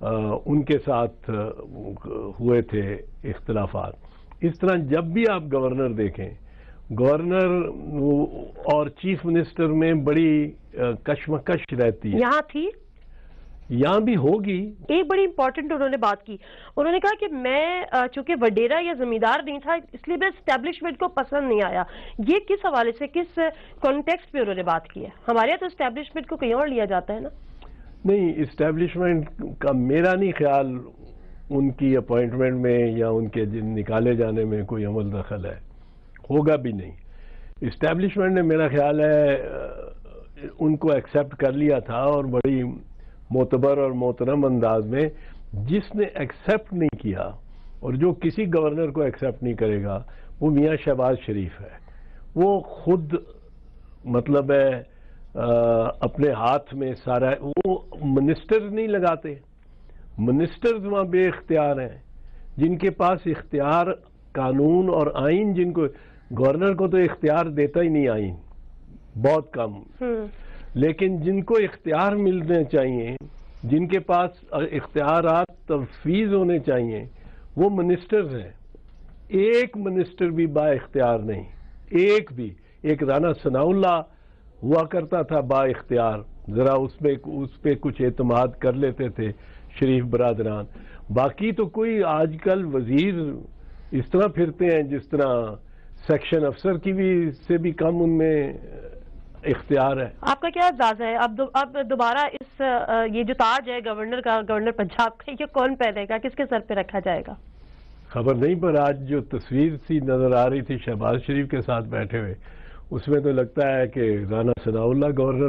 ان کے ساتھ ہوئے تھے اختلافات. اس طرح جب بھی آپ گورنر دیکھیں، گورنر اور چیف منسٹر میں بڑی کشمکش رہتی ہے. یہاں تھی، یہاں بھی ہوگی. ایک بڑی امپورٹنٹ انہوں نے بات کی، انہوں نے کہا کہ میں چونکہ وڈیرا یا زمیندار نہیں تھا اس لیے میں اسٹیبلشمنٹ کو پسند نہیں آیا. یہ کس حوالے سے، کس کانٹیکسٹ پہ انہوں نے بات کی ہے؟ ہمارے یہاں تو اسٹیبلشمنٹ کو کہیں اور لیا جاتا ہے نا. نہیں، اسٹیبلشمنٹ کا میرا نہیں خیال ان کی اپوائنٹمنٹ میں یا ان کے نکالے جانے میں کوئی عمل دخل ہے، ہوگا بھی نہیں. اسٹیبلشمنٹ نے میرا خیال ہے ان کو ایکسیپٹ کر لیا تھا، اور بڑی معتبر اور محترم انداز میں. جس نے ایکسیپٹ نہیں کیا اور جو کسی گورنر کو ایکسیپٹ نہیں کرے گا وہ میاں شہباز شریف ہے. وہ خود مطلب ہے اپنے ہاتھ میں سارا، وہ منسٹر نہیں لگاتے. منسٹرز وہاں بے اختیار ہیں، جن کے پاس اختیار قانون اور آئین، جن کو گورنر کو تو اختیار دیتا ہی نہیں آئین، بہت کم. لیکن جن کو اختیار ملنے چاہیے، جن کے پاس اختیارات تفویض ہونے چاہیے، وہ منسٹرز ہیں. ایک منسٹر بھی با اختیار نہیں، ایک بھی. ایک رانا ثناء اللہ ہوا کرتا تھا با اختیار، ذرا اس پہ کچھ اعتماد کر لیتے تھے شریف برادران. باقی تو کوئی آج کل وزیر اس طرح پھرتے ہیں جس طرح سیکشن افسر کی بھی سے بھی کم ان میں اختیار ہے. آپ کا کیا اندازہ ہے اب دوبارہ یہ جو تاج ہے گورنر کا، گورنر پنجاب کا، یہ کون پہنے گا، کس کے سر پہ رکھا جائے گا؟ خبر نہیں، پر آج جو تصویر سی نظر آ رہی تھی شہباز شریف کے ساتھ بیٹھے ہوئے، اس میں تو لگتا ہے کہ رانا ثناء اللہ گورنر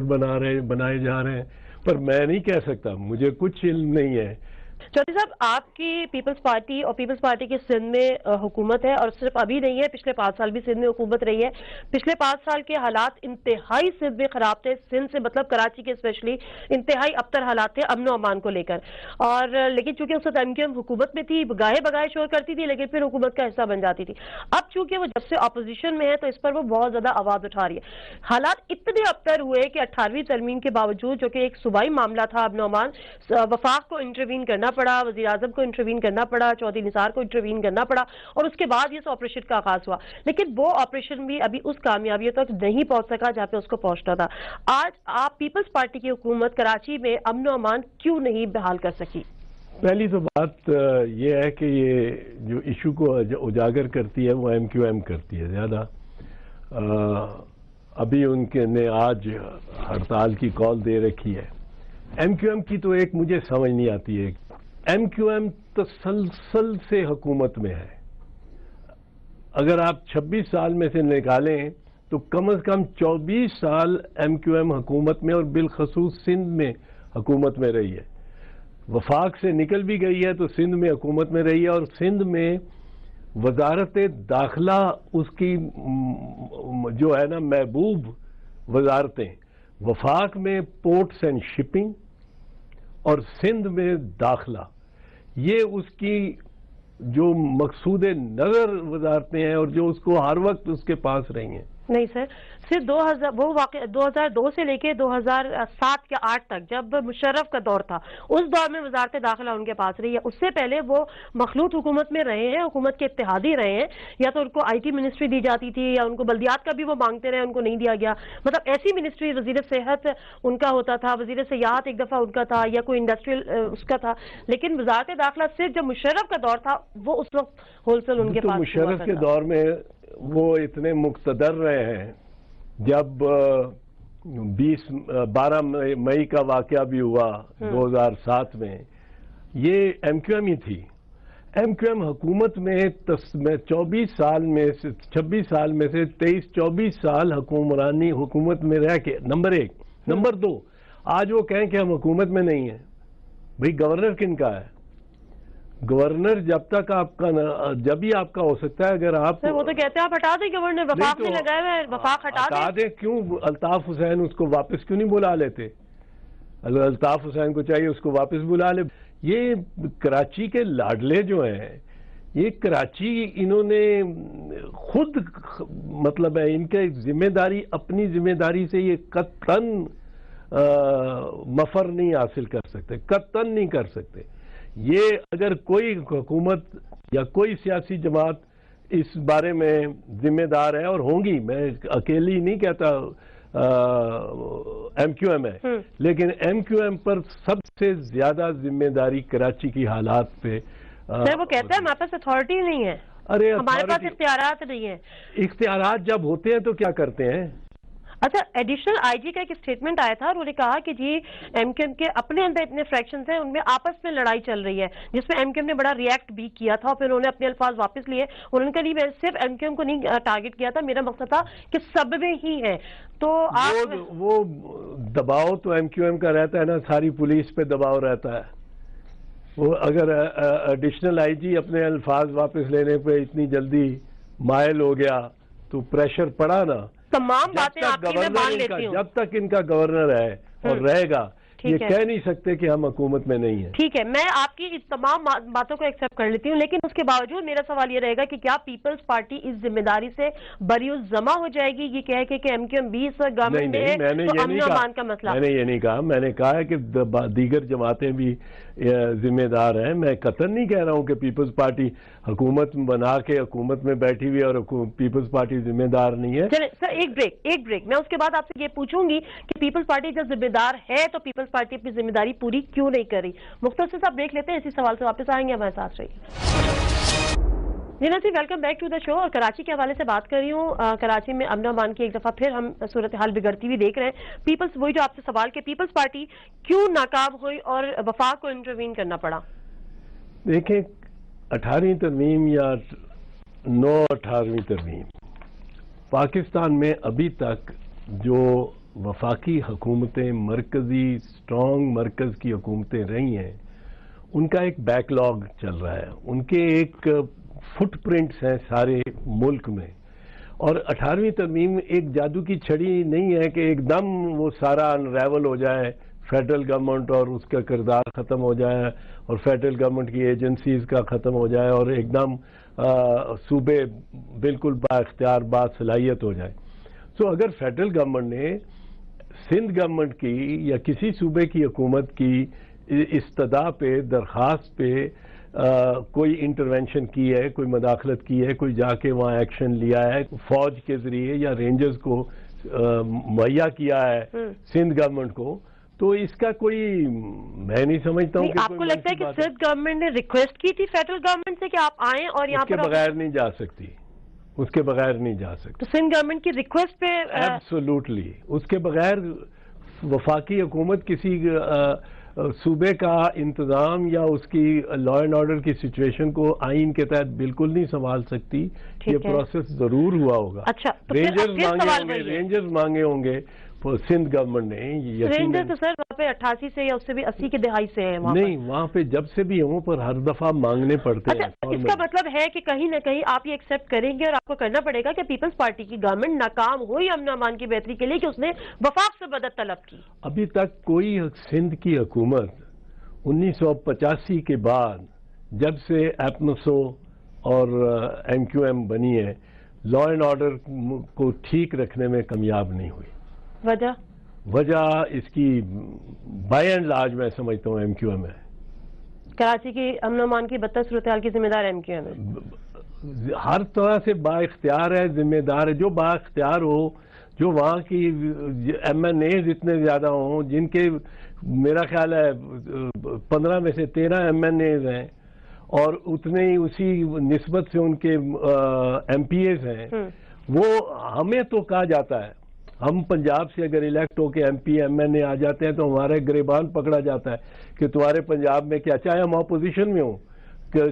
بنائے جا رہے ہیں. پر میں نہیں کہہ سکتا، مجھے کچھ علم نہیں ہے. چودھری صاحب، آپ کی پیپلز پارٹی اور پیپلز پارٹی کی سندھ میں حکومت ہے، اور صرف ابھی نہیں ہے، پچھلے 5 سال بھی سندھ میں حکومت رہی ہے. پچھلے 5 سال کے حالات انتہائی سندھ میں خراب تھے، سندھ سے مطلب کراچی کے اسپیشلی انتہائی ابتر حالات تھے امن و امان کو لے کر. اور لیکن چونکہ اس وقت ایم کیو ایم حکومت میں تھی، گاہے بگاہے شور کرتی تھی لیکن پھر حکومت کا حصہ بن جاتی تھی. اب چونکہ وہ جب سے اپوزیشن میں ہے تو اس پر وہ بہت زیادہ آواز اٹھا رہی ہے. حالات اتنے ابتر ہوئے کہ 18ویں ترمیم کے باوجود، جو کہ ایک صوبائی معاملہ تھا امن و امان، وفاق کو انٹروین کرنا پڑا، وزیر اعظم کو انٹروین کرنا پڑا، چودھری نثار کو انٹروین کرنا پڑا، اور اس کے بعد یہ آپریشن کا آغاز ہوا. لیکن وہ آپریشن بھی ابھی اس کامیابی تک نہیں پہنچ سکا جہاں پہ اس کو پہنچنا تھا. آج آپ پیپلز پارٹی کی حکومت کراچی میں امن و امان کیوں نہیں بحال کر سکی؟ پہلی تو بات یہ ہے کہ یہ جو ایشو کو اجاگر کرتی ہے وہ ایم کیو ایم کرتی ہے زیادہ. ابھی ان کے نے آج ہڑتال کی کال دے رکھی ہے. ایم کیو ایم کی تو ایک مجھے سمجھ نہیں آتی ہے. ایم کیو ایم تسلسل سے حکومت میں ہے. اگر آپ 26 سال میں سے نکالیں تو کم از کم 24 سال ایم کیو ایم حکومت میں اور بالخصوص سندھ میں حکومت میں رہی ہے. وفاق سے نکل بھی گئی ہے تو سندھ میں حکومت میں رہی ہے. اور سندھ میں وزارت داخلہ اس کی جو ہے نا محبوب وزارتیں، وفاق میں پورٹس اینڈ شپنگ اور سندھ میں داخلہ، یہ اس کی جو مقصود نظر وزارتیں ہیں اور جو اس کو ہر وقت اس کے پاس رہی ہیں. نہیں سر، صرف 2002 سے لے کے 2007 یا 8 تک جب مشرف کا دور تھا اس دور میں وزارت داخلہ ان کے پاس رہی ہے. اس سے پہلے وہ مخلوط حکومت میں رہے ہیں، حکومت کے اتحادی رہے ہیں. یا تو ان کو آئی ٹی منسٹری دی جاتی تھی یا ان کو بلدیات کا بھی وہ مانگتے رہے، ان کو نہیں دیا گیا. مطلب ایسی منسٹری، وزیر صحت ان کا ہوتا تھا، وزیر سیاحت ایک دفعہ ان کا تھا، یا کوئی انڈسٹریل اس کا تھا. لیکن وزارت داخلہ صرف جب مشرف کا دور تھا وہ اس وقت ہول سیل ان کے پاس. مشرف کے دور میں وہ اتنے مقتدر رہے ہیں. جب 12 مئی کا واقعہ بھی ہوا 2007 میں، یہ ایم کیو ایم ہی تھی. ایم کیو ایم حکومت میں 24 سال میں سے 26 سال میں سے 23-24 سال حکومت میں رہ کے نمبر 1. نمبر 2، آج وہ کہیں کہ ہم حکومت میں نہیں ہیں. بھئی گورنر کن کا ہے؟ گورنر جب تک آپ کا جب ہی آپ کا ہو سکتا ہے. اگر آپ وہ تو کہتے ہیں آپ ہٹا دیں گورنر، وفاق میں لگائے ہوئے، وفاق ہٹا دیں. کیوں الطاف حسین اس کو واپس کیوں نہیں بلا لیتے؟ الطاف حسین کو چاہیے اس کو واپس بلا لے. یہ کراچی کے لاڈلے جو ہیں، یہ کراچی انہوں نے خود مطلب ہے ان کے ذمہ داری، اپنی ذمہ داری سے یہ قطعاً مفر نہیں حاصل کر سکتے، قطعاً نہیں کر سکتے. یہ اگر کوئی حکومت یا کوئی سیاسی جماعت اس بارے میں ذمہ دار ہے، اور ہوں گی، میں اکیلی نہیں کہتا ایم کیو ایم ہے، لیکن ایم کیو ایم پر سب سے زیادہ ذمہ داری کراچی کی حالات پہ سر وہ کہتے ہیں ہمارے پاس اتھارٹی نہیں ہے، ارے ہمارے پاس اختیارات نہیں ہیں۔ اختیارات جب ہوتے ہیں تو کیا کرتے ہیں؟ اچھا، ایڈیشنل آئی جی کا ایک اسٹیٹمنٹ آیا تھا، انہوں نے کہا کہ جی ایم کیو ایم کے اپنے اندر اتنے فریکشنز ہیں، ان میں آپس میں لڑائی چل رہی ہے، جس میں ایم کیو ایم نے بڑا ریئیکٹ بھی کیا تھا، اور پھر انہوں نے اپنے الفاظ واپس لیے۔ انہوں نے کہا نہیں، میں صرف ایم کیو ایم کو نہیں ٹارگٹ کیا تھا، میرا مقصد تھا کہ سب میں ہی ہیں۔ تو آپ وہ دباؤ تو ایم کیو ایم کا رہتا ہے نا، ساری پولیس پہ دباؤ رہتا ہے۔ وہ اگر ایڈیشنل آئی جی اپنے الفاظ واپس لینے پہ اتنی جلدی مائل ہو گیا تو پریشر پڑا نا۔ تمام باتیں آپ کی میں مان لیتی ہوں، جب تک ان کا گورنر ہے اور رہے گا، یہ کہہ نہیں سکتے کہ ہم حکومت میں نہیں ہیں۔ ٹھیک ہے، میں آپ کی تمام باتوں کو ایکسپٹ کر لیتی ہوں، لیکن اس کے باوجود میرا سوال یہ رہے گا کہ کیا پیپلز پارٹی اس ذمہ داری سے بری الزمہ ہو جائے گی یہ کہہ کے کہ ایم کیو ایم 20 گورنمنٹ میں ہے تو امن و امان کا مسئلہ؟ میں نے یہ نہیں کہا، میں نے کہا ہے کہ دیگر جماعتیں بھی ذمہ دار ہیں۔ میں قطعاً نہیں کہہ رہا ہوں کہ پیپلز پارٹی حکومت بنا کے حکومت میں بیٹھی ہوئی اور پیپلز پارٹی ذمہ دار نہیں ہے۔ چلیں سر، ایک بریک میں اس کے بعد آپ سے یہ پوچھوں گی کہ پیپلز پارٹی جب ذمہ دار ہے تو پیپلز پارٹی اپنی ذمہ داری پوری کیوں نہیں کر رہی؟ مختصر صاحب بریک لیتے ہیں، اسی سوال سے واپس آئیں گے، ہمارے ساتھ رہیے۔ جی ناظرین، ویلکم بیک ٹو دا شو۔ اور کراچی کے حوالے سے بات کر رہی ہوں۔ کراچی میں امن و امان کی ایک دفعہ پھر ہم صورتحال بگڑتی ہوئی دیکھ رہے ہیں۔ پیپلز، وہی جو آپ سے سوال کہ پیپلز پارٹی کیوں ناکام ہوئی اور وفاق کو انٹروین کرنا پڑا؟ دیکھیں، 18ویں ترمیم یا 18ویں ترمیم، پاکستان میں ابھی تک جو وفاقی حکومتیں، مرکزی سٹرونگ مرکز کی حکومتیں رہی ہیں، ان کا ایک بیک لاگ چل رہا ہے، ان کے ایک فٹ پرنٹس ہیں سارے ملک میں۔ اور 18ویں ترمیم ایک جادو کی چھڑی نہیں ہے کہ ایک دم وہ سارا انریول ہو جائے، فیڈرل گورنمنٹ اور اس کا کردار ختم ہو جائے، اور فیڈرل گورنمنٹ کی ایجنسیز کا ختم ہو جائے، اور ایک دم صوبے بالکل با اختیار با صلاحیت ہو جائے۔ سو اگر فیڈرل گورنمنٹ نے سندھ گورنمنٹ کی یا کسی صوبے کی حکومت کی استدعا پہ، درخواست پہ کوئی انٹرونشن کی ہے، کوئی مداخلت کی ہے، کوئی جا کے وہاں ایکشن لیا ہے، فوج کے ذریعے یا رینجرز کو مہیا کیا ہے سندھ گورنمنٹ کو، تو اس کا کوئی، میں نہیں سمجھتا ہوں کہ آپ کو لگتا ہے کہ سندھ گورنمنٹ نے ریکویسٹ کی تھی فیڈرل گورنمنٹ سے کہ آپ آئیں اور یہاں پر؟ اس کے بغیر نہیں جا سکتی، اس کے بغیر نہیں جا سکتی۔ تو سندھ گورنمنٹ کی ریکویسٹ پہ ایبسولوٹلی اس کے بغیر وفاقی حکومت کسی صوبے کا انتظام یا اس کی لا اینڈ آرڈر کی سچویشن کو آئین کے تحت بالکل نہیں سنبھال سکتی۔ یہ پروسیس ضرور ہوا ہوگا۔ اچھا، رینجرز مانگے ہوں گے سندھ گورنمنٹ نے۔ رینجر تو سر وہاں پہ 88 سے یا اس سے بھی 80 کی دہائی سے ہیں نہیں، وہاں پہ جب سے بھی ہوں پر ہر دفعہ مانگنے پڑتے ہیں۔ اس کا مطلب ہے کہ کہیں نہ کہیں آپ یہ ایکسپٹ کریں گے اور آپ کو کرنا پڑے گا کہ پیپلز پارٹی کی گورنمنٹ ناکام ہوئی امن و امان کی بہتری کے لیے کہ اس نے وفاق سے مدد طلب کی۔ ابھی تک کوئی سندھ کی حکومت 1985 کے بعد جب سے ایپنسو اور ایم کیو ایم بنی ہے، لا اینڈ آرڈر کو ٹھیک رکھنے میں کامیاب نہیں ہوئی۔ وجہ اس کی بائی اینڈ لارج میں سمجھتا ہوں ایم کیو ایم ہے۔ کراچی کی امن و امان کی بدتر صورتحال کی ذمہ دار ایم کیو ایم ہے۔ ہر طرح سے با اختیار ہے، ذمہ دار ہے۔ جو با اختیار ہو، جو وہاں کی ایم این ایز اتنے زیادہ ہوں، جن کے میرا خیال ہے 15 میں سے 13 ایم این ایز ہیں، اور اتنے ہی اسی نسبت سے ان کے ایم پی ایز ہیں، وہ ہمیں تو کہا جاتا ہے، ہم پنجاب سے اگر الیکٹ ہو کے ایم پی ایم این اے آ جاتے ہیں تو ہمارے گریبان پکڑا جاتا ہے کہ تمہارے پنجاب میں کیا، چاہے ہم اپوزیشن میں ہوں،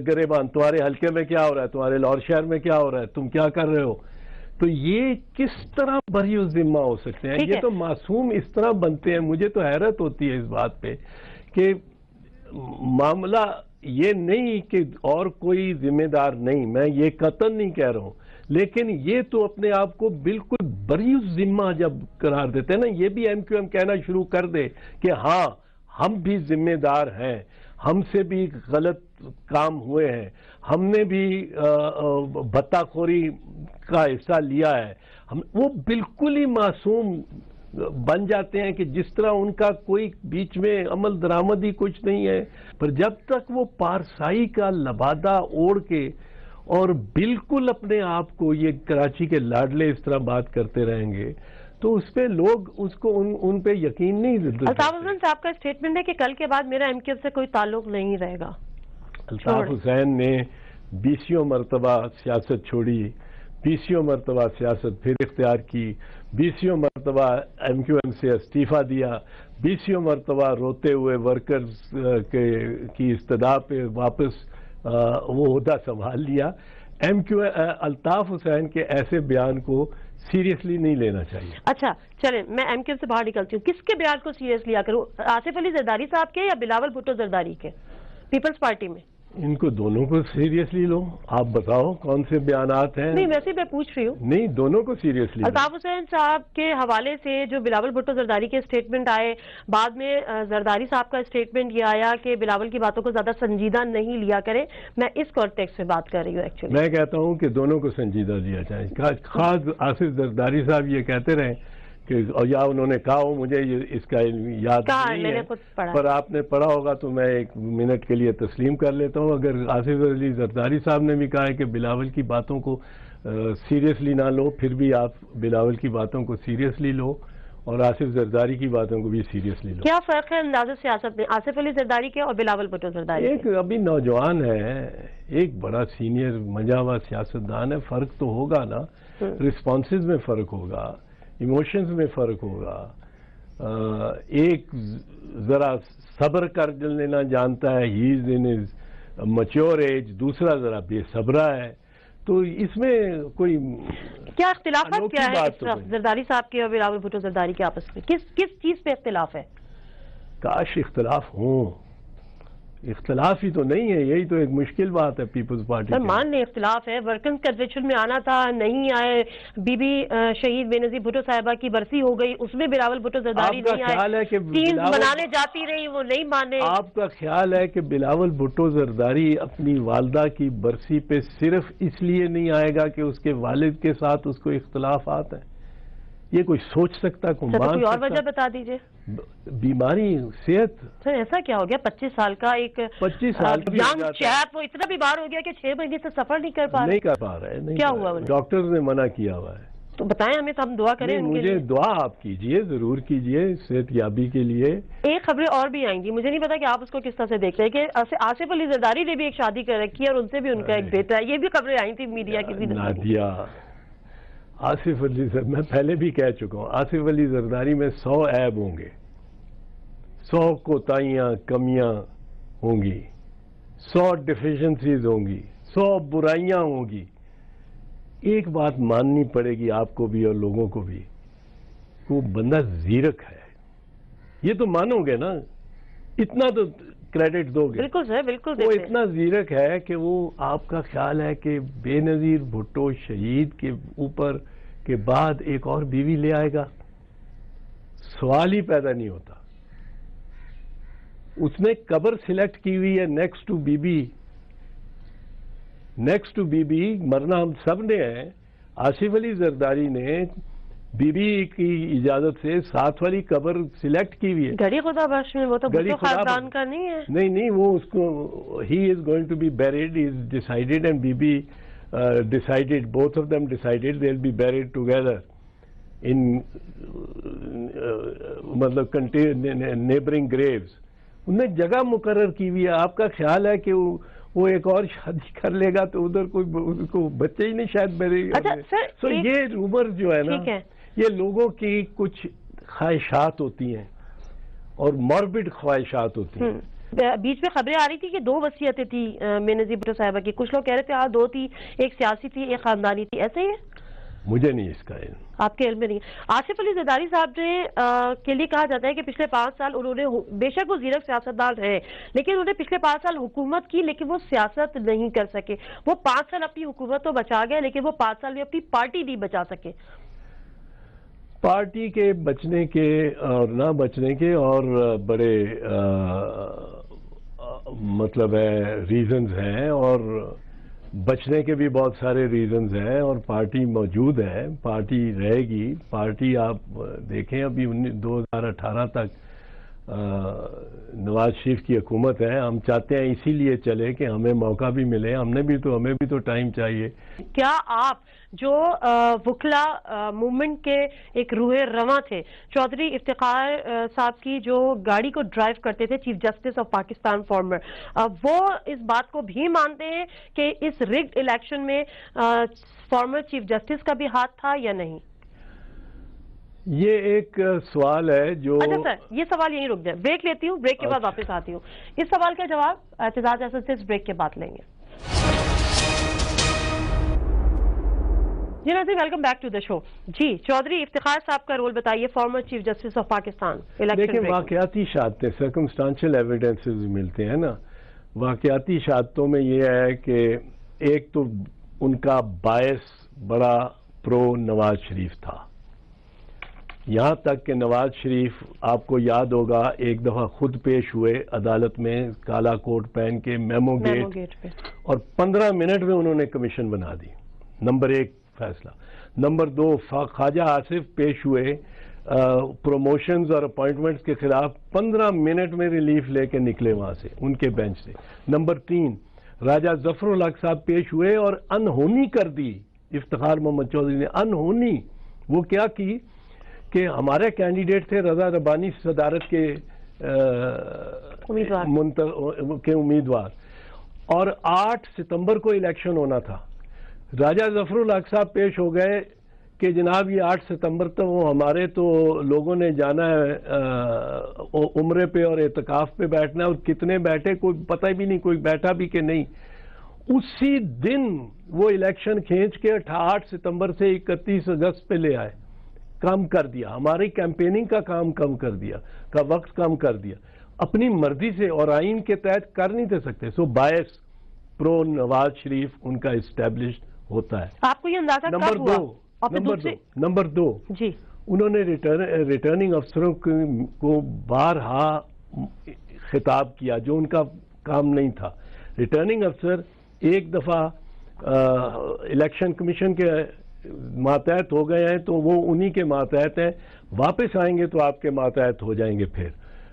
گریبان تمہارے حلقے میں کیا ہو رہا ہے، تمہارے لاہور شہر میں کیا ہو رہا ہے، تم کیا کر رہے ہو۔ تو یہ کس طرح بری ذمہ ہو سکتے ہیں؟ یہ تو معصوم اس طرح بنتے ہیں۔ مجھے تو حیرت ہوتی ہے اس بات پہ کہ معاملہ یہ نہیں کہ اور کوئی ذمہ دار نہیں، میں یہ قطعاً نہیں کہہ رہا ہوں، لیکن یہ تو اپنے آپ کو بالکل بری ذمہ جب قرار دیتے ہیں نا، یہ بھی ایم کیو ایم کہنا شروع کر دے کہ ہاں ہم بھی ذمہ دار ہیں، ہم سے بھی غلط کام ہوئے ہیں، ہم نے بھی بھتہ خوری کا حصہ لیا ہے، وہ بالکل ہی معصوم بن جاتے ہیں کہ جس طرح ان کا کوئی بیچ میں عمل درآمدی کچھ نہیں ہے، پر جب تک وہ پارسائی کا لبادہ اوڑھ کے اور بالکل اپنے آپ کو یہ کراچی کے لاڈلے اس طرح بات کرتے رہیں گے تو اس پہ لوگ اس کو ان پہ یقین نہیں کرتے۔ الطاف حسین صاحب کا اسٹیٹمنٹ ہے کہ کل کے بعد میرا ایم کیو سے کوئی تعلق نہیں رہے گا۔ الطاف حسین نے 20 مرتبہ سیاست چھوڑی، 20 مرتبہ سیاست پھر اختیار کی، 20 مرتبہ ایم کیو ایم سے استعفیٰ دیا، 20 مرتبہ روتے ہوئے ورکرز کی استدعا پہ واپس وہ عہدہ سنبھال لیا۔ الطاف حسین کے ایسے بیان کو سیریسلی نہیں لینا چاہیے۔ اچھا چلیں، میں ایم کیو سے باہر نکلتی ہوں، کس کے بیان کو سیریس لیا کروں، آصف علی زرداری صاحب کے یا بلاول بھٹو زرداری کے پیپلز پارٹی میں؟ ان کو دونوں کو سیریسلی لو، آپ بتاؤ کون سے بیانات ہیں؟ نہیں ویسے میں پوچھ رہی ہوں، نہیں دونوں کو سیریسلی۔ الطاف حسین صاحب کے حوالے سے جو بلاول بھٹو زرداری کے اسٹیٹمنٹ آئے، بعد میں زرداری صاحب کا اسٹیٹمنٹ یہ آیا کہ بلاول کی باتوں کو زیادہ سنجیدہ نہیں لیا کرے، میں اس کانٹیکسٹ میں بات کر رہی ہوں ایکچولی۔ میں کہتا ہوں کہ دونوں کو سنجیدہ لیا جائے، خاص آصف زرداری صاحب یہ کہتے رہے کہ یا انہوں نے کہا ہو، مجھے اس کا یاد نہیں ہے، پر آپ نے پڑھا ہوگا تو میں 1 منٹ کے لیے تسلیم کر لیتا ہوں۔ اگر آصف علی زرداری صاحب نے بھی کہا ہے کہ بلاول کی باتوں کو سیریسلی نہ لو، پھر بھی آپ بلاول کی باتوں کو سیریسلی لو اور آصف زرداری کی باتوں کو بھی سیریسلی لو۔ کیا فرق ہے انداز سیاست میں آصف علی زرداری کے اور بلاول بھٹو زرداری کے؟ ایک ابھی نوجوان ہے، ایک بڑا سینئر منجا ہوا سیاستدان ہے، فرق تو ہوگا نا، رسپانسز میں فرق ہوگا، ایموشنز میں فرق ہوگا۔ ایک ذرا صبر کر لینا جانتا ہے، ہی از ان ہز میچور ایج، دوسرا ذرا بے صبرا ہے، تو اس میں کوئی کیا اختلافات کیا ہے زرداری صاحب کے اور بلاول بھٹو زرداری کے آپس میں؟ کس چیز پہ اختلاف ہے؟ کاش اختلاف ہوں، اختلاف ہی تو نہیں ہے، یہی تو ایک مشکل بات ہے پیپلز پارٹی۔ سر مان لیں اختلاف ہے، ورکنز کنونشن میں آنا تھا نہیں آئے، بی بی شہید بے نظیر بھٹو صاحبہ کی برسی ہو گئی، اس میں بلاول بھٹو زرداری نہیں آئے، ٹیمز منانے جاتی رہی وہ نہیں مانے۔ آپ کا خیال ہے کہ بلاول بھٹو زرداری اپنی والدہ کی برسی پہ صرف اس لیے نہیں آئے گا کہ اس کے والد کے ساتھ اس کو اختلافات ہیں؟ یہ کوئی سوچ سکتا، کوئی مان سکتا؟ کوئی اور وجہ بتا دیجئے۔ بیماری، صحت۔ سر ایسا کیا ہو گیا 25 سال کا ایک 25 سال ینگ چیپ وہ اتنا بیمار ہو گیا کہ 6 مہینے سے سفر نہیں کر پا رہے ہیں؟ کیا ہوا؟ ڈاکٹرز نے منع کیا ہوا ہے۔ تو بتائیں ہمیں تو ہم دعا کریں ان کے لیے۔ مجھے دعا آپ کیجئے، ضرور کیجئے صحت یابی کے لیے۔ ایک خبریں اور بھی آئیں گی، مجھے نہیں پتا کہ آپ اس کو کس طرح سے دیکھ رہے ہیں کہ آصف علی زرداری نے بھی ایک شادی کر رکھی ہے اور ان سے بھی ان کا ایک بیٹا ہے، یہ بھی خبریں آئی تھی میڈیا کی بھی۔ نادیہ، آصف علی میں پہلے بھی کہہ چکا ہوں، آصف علی زرداری میں 100 عیب ہوں گے، 100 کوتاہیاں کمیاں ہوں گی، 100 ڈیفیشنسیز ہوں گی، 100 برائیاں ہوں گی۔ ایک بات ماننی پڑے گی آپ کو بھی اور لوگوں کو بھی، وہ بندہ زیرک ہے، یہ تو مانو گے نا، اتنا تو کریڈٹ دو گے۔ بالکل سر، بالکل۔ وہ اتنا زیرک ہے کہ وہ آپ کا خیال ہے کہ بے نظیر بھٹو شہید کے اوپر کے بعد ایک اور بیوی لے آئے گا؟ سوال ہی پیدا نہیں ہوتا۔ اس نے قبر سلیکٹ کی ہوئی ہے next to B B, next to B B, مرنا ہم سب نے ہے۔ آصف علی زرداری نے بی بی کی اجازت سے ساتھ والی قبر سلیکٹ کی ہوئی ہے، گھڑی خدا بخش میں، وہ تو بھٹو خاندان کا نہیں ہے۔ نہیں وہ اس کو he is going to be buried, he is decided and B B decided, both of them decided they will be buried together in مطلب نیبرنگ گریوز۔ انہوں نے جگہ مقرر کی ہوئی ہے، آپ کا خیال ہے کہ وہ ایک اور شادی کر لے گا تو ادھر کوئی بچے ہی نہیں شاید میرے۔ سو یہ رومر جو ہے نا، یہ لوگوں کی کچھ خواہشات ہوتی ہیں اور موربڈ خواہشات ہوتی ہیں۔ بیچ میں خبریں آ رہی تھی کہ 2 وصیتیں تھی بے نظیر بھٹو صاحبہ کی، کچھ لوگ کہہ رہے تھے 2 تھی، ایک سیاسی تھی ایک خاندانی تھی، ایسے ہی ہے؟ مجھے نہیں اس کا علم، آپ کے علم میں نہیں۔ آصف علی زرداری صاحب نے کے لیے کہا جاتا ہے کہ پچھلے 5 سال انہوں نے، بے شک وہ زیرک سیاستدان ہے لیکن انہوں نے پچھلے 5 سال حکومت کی لیکن وہ سیاست نہیں کر سکے۔ وہ 5 سال اپنی حکومت تو بچا گئے لیکن وہ 5 سال میں اپنی پارٹی نہیں بچا سکے۔ پارٹی کے بچنے کے اور نہ بچنے کے اور بڑے مطلب ہے ریزنز ہیں، اور بچنے کے بھی بہت سارے ریزنز ہیں اور پارٹی موجود ہے, پارٹی رہے گی. پارٹی آپ دیکھیں ابھی 2018 تک نواز شریف کی حکومت ہے. ہم چاہتے ہیں اسی لیے چلے کہ ہمیں موقع بھی ملے, ہمیں بھی تو ٹائم چاہیے. کیا آپ جو وکلا موومنٹ کے ایک روح رواں تھے, چودھری افتخار صاحب کی جو گاڑی کو ڈرائیو کرتے تھے, chief justice of Pakistan former, وہ اس بات کو بھی مانتے ہیں کہ اس ریگڈ الیکشن میں فارمر چیف جسٹس کا بھی ہاتھ تھا یا نہیں؟ یہ ایک سوال ہے جو... اچھا سر, یہ سوال یہیں رک جائے, بریک لیتی ہوں, بریک کے بعد واپس آتی ہوں. اس سوال کا جواب اعتزاز احسن سے اس بریک کے بعد لیں گے. جی ناظرین, ویلکم بیک ٹو دا شو. جی چودھری افتخار صاحب کا رول بتائیے, farmer chief justice of Pakistan. لیکن واقعاتی شہادتیں, سرکمسٹانشل ایویڈنسز ملتے ہیں نا. واقعاتی شہادتوں میں یہ ہے کہ ایک تو ان کا باعث بڑا پرو نواز شریف تھا, یہاں تک کہ نواز شریف آپ کو یاد ہوگا ایک دفعہ خود پیش ہوئے عدالت میں کالا کوٹ پہن کے میمو گیٹ پہ, اور 15 منٹ میں انہوں نے کمیشن بنا دی. نمبر 1 فیصلہ. نمبر 2 خواجہ آصف پیش ہوئے پروموشنز اور اپوائنٹمنٹس کے خلاف, 15 منٹ میں ریلیف لے کے نکلے وہاں سے, ان کے بینچ سے. نمبر 3 راجہ ظفر الحق صاحب پیش ہوئے اور انہونی کر دی افتخار محمد چودھری نے. انہونی وہ کیا کی کہ ہمارے کینڈیڈیٹ تھے رضا ربانی صدارت کے امیدوار, اور 8 ستمبر کو الیکشن ہونا تھا. راجہ ظفر الحق صاحب پیش ہو گئے کہ جناب یہ 8 ستمبر تک وہ ہمارے تو لوگوں نے جانا ہے عمرے پہ اور اعتکاف پہ بیٹھنا ہے, اور کتنے بیٹھے کوئی پتہ بھی نہیں, کوئی بیٹھا بھی کہ نہیں. اسی دن وہ الیکشن کھینچ کے 8 ستمبر سے 31 اگست پہ لے آئے. کم کر دیا, ہماری کیمپیننگ کا کام کم کر دیا, کا وقت کم کر دیا اپنی مرضی سے, اور آئین کے تحت کر نہیں دے سکتے. سو باعث پرو نواز شریف ان کا اسٹیبلشڈ ہوتا ہے. آپ کو یہ اندازہ کب ہوا؟ نمبر 2 جی, انہوں نے ریٹرننگ افسروں کو بارہا خطاب کیا جو ان کا کام نہیں تھا. ریٹرننگ افسر ایک دفعہ الیکشن کمیشن کے ماتحت ہو گئے ہیں تو وہ انہی کے ماتحت ہیں, واپس آئیں گے تو آپ کے ماتحت ہو جائیں گے پھر,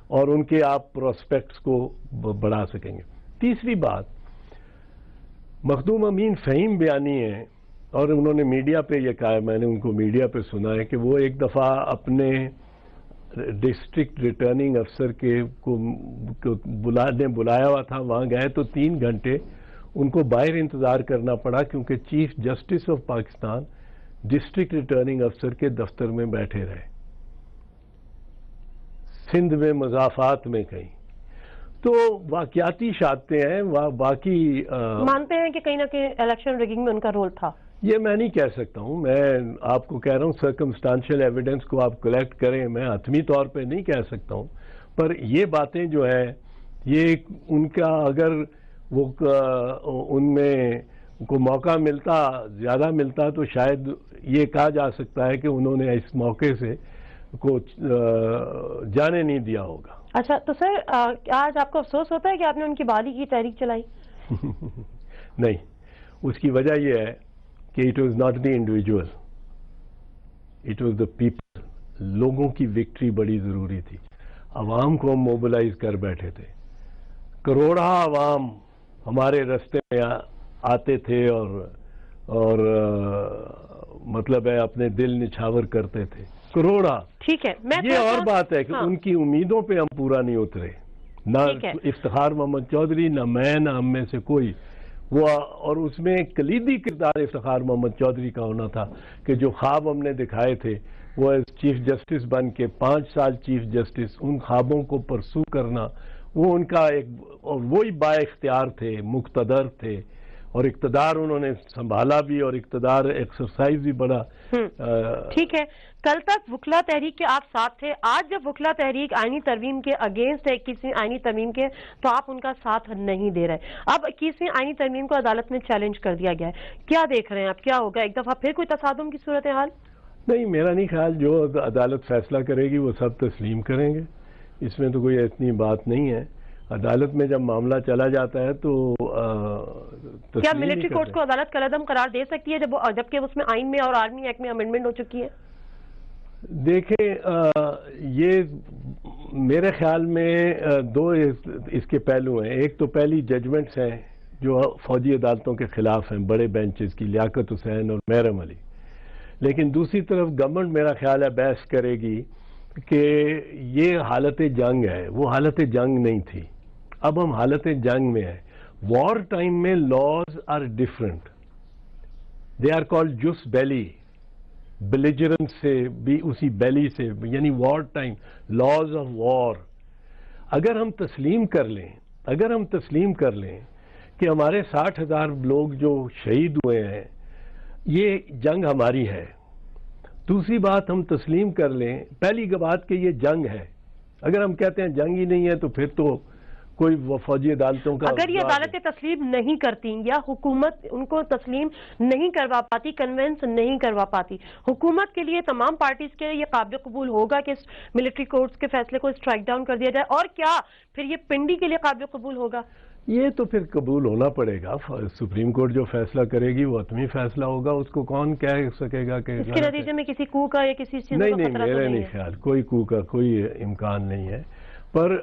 اور ان کے آپ پروسپیکٹس کو بڑھا سکیں گے. تیسری بات, مخدوم امین فہیم بیانی ہیں, اور انہوں نے میڈیا پہ یہ کہا, میں نے ان کو میڈیا پہ سنا ہے کہ وہ ایک دفعہ اپنے ڈسٹرکٹ ریٹرننگ افسر کو بلایا ہوا تھا, وہاں گئے تو 3 گھنٹے ان کو باہر انتظار کرنا پڑا کیونکہ chief justice of Pakistan district returning افسر کے دفتر میں بیٹھے رہے, سندھ میں مضافات میں کہیں. تو واقعاتی شہادتیں ہیں. باقی مانتے ہیں کہ کہیں نہ کہیں الیکشن ریگنگ میں ان کا رول تھا؟ یہ میں نہیں کہہ سکتا ہوں, میں آپ کو کہہ رہا ہوں سرکمسٹانشل ایویڈنس کو آپ کلیکٹ کریں, میں حتمی طور پہ نہیں کہہ سکتا ہوں. پر یہ باتیں جو ہیں یہ ان کا اگر وہ ان میں کو موقع ملتا, زیادہ ملتا, تو شاید یہ کہا جا سکتا ہے کہ انہوں نے اس موقع سے کو جانے نہیں دیا ہوگا. اچھا تو سر آج آپ کو افسوس ہوتا ہے کہ آپ نے ان کی بحالی کی تحریک چلائی؟ نہیں, اس کی وجہ یہ ہے کہ it was not the individual, it was the people. لوگوں کی وکٹری بڑی ضروری تھی. عوام کو ہم موبلائز کر بیٹھے تھے, کروڑا عوام ہمارے رستے میں آتے تھے اور مطلب ہے اپنے دل نچھاور کرتے تھے, کروڑا. ٹھیک ہے, یہ اور بات ہے کہ ان کی امیدوں پہ ہم پورا نہیں اترے, نہ افتخار محمد چودھری, نہ میں, نہ ہم میں سے کوئی. وہ اور اس میں کلیدی کردار افتخار محمد چودھری کا ہونا تھا کہ جو خواب ہم نے دکھائے تھے وہ چیف جسٹس بن کے 5 سال چیف جسٹس, ان خوابوں کو پرسو کرنا, وہ ان کا ایک, اور وہی با اختیار تھے, مقتدر تھے, اور اقتدار انہوں نے سنبھالا بھی, اور اقتدار ایکسرسائز بھی بڑا. ٹھیک ہے, کل تک وکلا تحریک کے آپ ساتھ تھے, آج جب وکلا تحریک آئینی ترمیم کے اگینسٹ ہے, 21ویں آئینی ترمیم کے, تو آپ ان کا ساتھ نہیں دے رہے. اب 21ویں آئینی ترمیم کو عدالت میں چیلنج کر دیا گیا ہے, کیا دیکھ رہے ہیں آپ, کیا ہوگا, ایک دفعہ پھر کوئی تصادم کی صورتحال؟ نہیں, میرا نہیں خیال, جو عدالت فیصلہ کرے گی وہ سب تسلیم کریں گے, اس میں تو کوئی اتنی بات نہیں ہے. عدالت میں جب معاملہ چلا جاتا ہے تو کیا ملٹری کورٹس کو عدالت کالعدم قرار دے سکتی ہے جبکہ اس میں آئین میں اور آرمی ایکٹ میں امینڈمنٹ ہو چکی ہے؟ دیکھیں یہ میرے خیال میں دو اس کے پہلو ہیں. ایک تو پہلی ججمنٹس ہیں جو فوجی عدالتوں کے خلاف ہیں، بڑے بینچز کی، لیاقت حسین اور محرم علی. لیکن دوسری طرف گورنمنٹ میرا خیال ہے بحث کرے گی کہ یہ حالت جنگ ہے، وہ حالت جنگ نہیں تھی. اب ہم حالت جنگ میں ہیں. وار ٹائم میں laws are different, they are called جس بیلی، بلیجرنس سے بھی اسی بیلی سے، یعنی war time laws of war. اگر ہم تسلیم کر لیں کہ ہمارے 60,000 لوگ جو شہید ہوئے ہیں یہ جنگ ہماری ہے. دوسری بات ہم تسلیم کر لیں پہلی بات کہ یہ جنگ ہے. اگر ہم کہتے ہیں جنگ ہی نہیں ہے تو پھر تو کوئی فوجی عدالتوں کا، اگر یہ عدالتیں تسلیم نہیں کرتی یا حکومت ان کو تسلیم نہیں کروا پاتی، کنونس نہیں کروا پاتی، حکومت کے لیے، تمام پارٹیز کے لیے یہ قابل قبول ہوگا کہ ملٹری کورٹس کے فیصلے کو اسٹرائک ڈاؤن کر دیا جائے؟ اور کیا پھر یہ پنڈی کے لیے قابل قبول ہوگا؟ یہ تو پھر قبول ہونا پڑے گا. سپریم کورٹ جو فیصلہ کرے گی وہ حتمی فیصلہ ہوگا، اس کو کون کہہ سکے گا کہ اس کے نتیجے میں کسی کو کا یا کسی چیز کا نہیں. خطرہ نہیں خیال کوئی کو کا کوئی امکان نہیں ہے. پر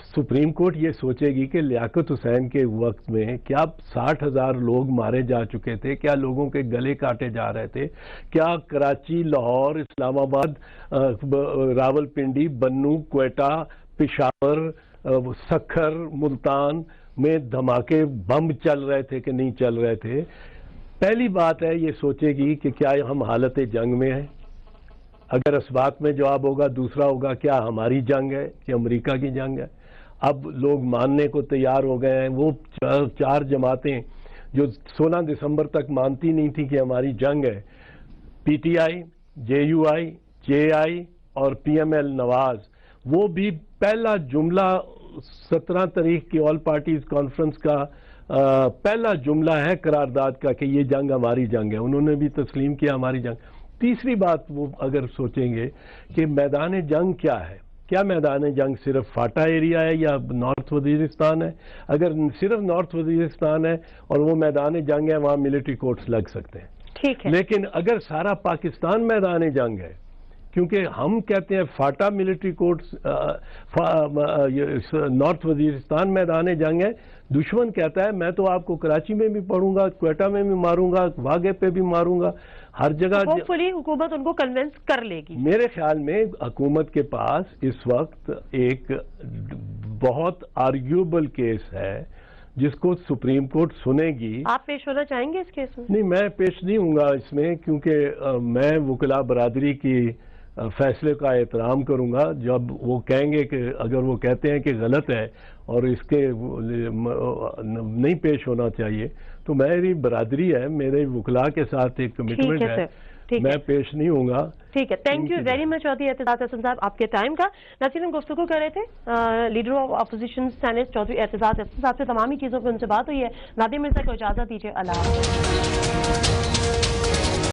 سپریم کورٹ یہ سوچے گی کہ لیاقت حسین کے وقت میں کیا 60,000 لوگ مارے جا چکے تھے، کیا لوگوں کے گلے کاٹے جا رہے تھے، کیا کراچی، لاہور، اسلام آباد، راول پنڈی، بنوں، کوئٹہ، پشاور، سکھر، ملتان میں دھماکے بم چل رہے تھے کہ نہیں چل رہے تھے؟ پہلی بات ہے یہ سوچے گی کہ کیا ہم حالت جنگ میں ہیں. اگر اس بات میں جواب ہوگا. دوسرا ہوگا کیا ہماری جنگ ہے کہ امریکہ کی جنگ ہے؟ اب لوگ ماننے کو تیار ہو گئے ہیں. وہ 4 جماعتیں جو 16 دسمبر تک مانتی نہیں تھی کہ ہماری جنگ ہے، P T I, J you آئی، جے آئی اور پی ایم ایل نواز، وہ بھی پہلا جملہ 17 تاریخ کی آل پارٹیز کانفرنس کا پہلا جملہ ہے قرارداد کا کہ یہ جنگ ہماری جنگ ہے. انہوں نے بھی تسلیم کیا ہماری جنگ. تیسری بات وہ اگر سوچیں گے کہ میدان جنگ کیا ہے، کیا میدان جنگ صرف فاٹا ایریا ہے یا نارتھ وزیرستان ہے؟ اگر صرف نارتھ وزیرستان ہے اور وہ میدان جنگ ہے، وہاں ملٹری کورٹس لگ سکتے ہیں. ٹھیک ہے. لیکن اگر سارا پاکستان میدان جنگ ہے، کیونکہ ہم کہتے ہیں FATA military courts, north Waziristan میدان جنگ ہے، دشمن کہتا ہے میں تو آپ کو کراچی میں بھی پڑھوں گا، کوئٹہ میں بھی ماروں گا، واگے پہ بھی ماروں گا، ہر جگہ. ہوپ فلی حکومت ان کو کنونس کر لے گی. میرے خیال میں حکومت کے پاس اس وقت ایک بہت آرگیوبل کیس ہے جس کو سپریم کورٹ سنے گی. آپ پیش ہونا چاہیں گے اس کیس میں؟ نہیں، میں پیش نہیں ہوں گا اس میں، کیونکہ میں وکلاء برادری کی فیصلے کا احترام کروں گا. جب وہ کہیں گے کہ اگر وہ کہتے ہیں کہ غلط ہے اور اس کے نہیں پیش ہونا چاہیے تو میری برادری ہے، میرے وکلاء کے ساتھ ایک کمٹمنٹ ہے، میں پیش نہیں ہوں گا. ٹھیک ہے. Thank you very much Chaudhry Aitzaz Ahsan sahab آپ کے ٹائم کا. ناظرین، ہم گفتگو کر رہے تھے leader of opposition senate Chaudhry Aitzaz Ahsan sahab سے. تمام ہی چیزوں پہ ان سے بات ہوئی ہے. نادیہ مرزا کو اجازت دیجیے. اللہ حافظ.